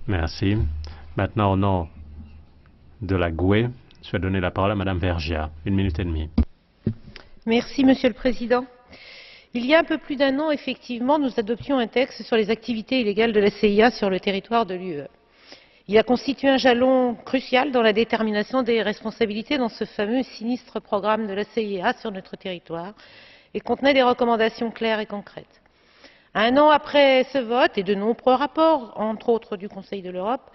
Merci. Maintenant, au nom de la GUE, je vais donner la parole à Madame Vergiat. 1 minute et demie. Merci, Monsieur le Président. Il y a un peu plus d'un an, effectivement, nous adoptions un texte sur les activités illégales de la CIA sur le territoire de l'UE. Il a constitué un jalon crucial dans la détermination des responsabilités dans ce fameux sinistre programme de la CIA sur notre territoire et contenait des recommandations claires et concrètes. Un an après ce vote et de nombreux rapports, entre autres du Conseil de l'Europe,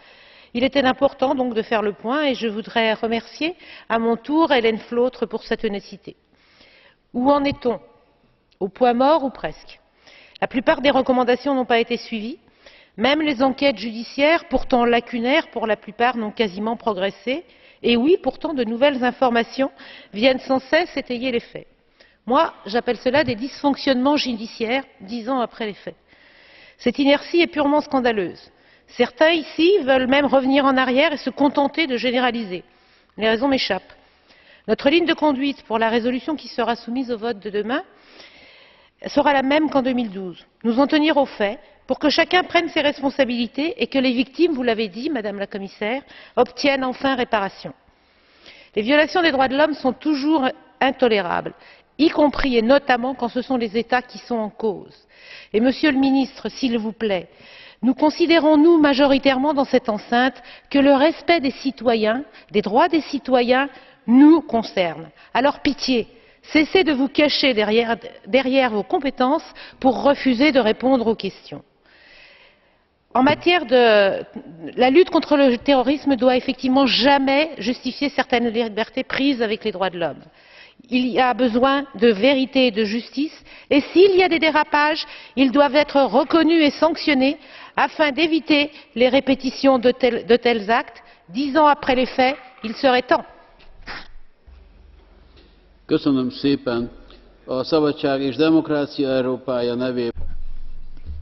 il était important donc de faire le point et je voudrais remercier à mon tour Hélène Flautre pour sa ténacité. Où en est-on? Au point mort ou presque? La plupart des recommandations n'ont pas été suivies. Même les enquêtes judiciaires, pourtant lacunaires pour la plupart, n'ont quasiment progressé. Et oui, pourtant, de nouvelles informations viennent sans cesse étayer les faits. Moi, j'appelle cela des dysfonctionnements judiciaires 10 ans après les faits. Cette inertie est purement scandaleuse. Certains ici veulent même revenir en arrière et se contenter de généraliser. Les raisons m'échappent. Notre ligne de conduite pour la résolution qui sera soumise au vote de demain sera la même qu'en 2012. Nous en tenir aux faits pour que chacun prenne ses responsabilités et que les victimes, vous l'avez dit, Madame la Commissaire, obtiennent enfin réparation. Les violations des droits de l'homme sont toujours intolérables, y compris et notamment quand ce sont les États qui sont en cause. Et Monsieur le Ministre, s'il vous plaît, nous considérons, nous, majoritairement dans cette enceinte, que le respect des citoyens, des droits des citoyens, nous concerne. Alors pitié, cessez de vous cacher derrière vos compétences pour refuser de répondre aux questions. En matière de la lutte contre le terrorisme doit effectivement jamais justifier certaines libertés prises avec les droits de l'homme. Il y a besoin de vérité et de justice et s'il y a des dérapages, ils doivent être reconnus et sanctionnés afin d'éviter les répétitions de tels actes. 10 ans après les faits, il serait temps. Köszönöm szépen. A Szabadság és Demokrácia Európája nevében.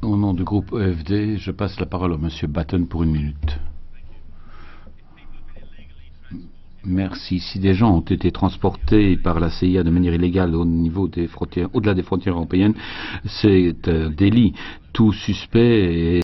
Au nom du groupe EFD, je passe la parole à Monsieur Batten pour 1 minute. Merci. Si des gens ont été transportés par la CIA de manière illégale au niveau des frontières, au-delà des frontières européennes, c'est un délit. Tout suspect est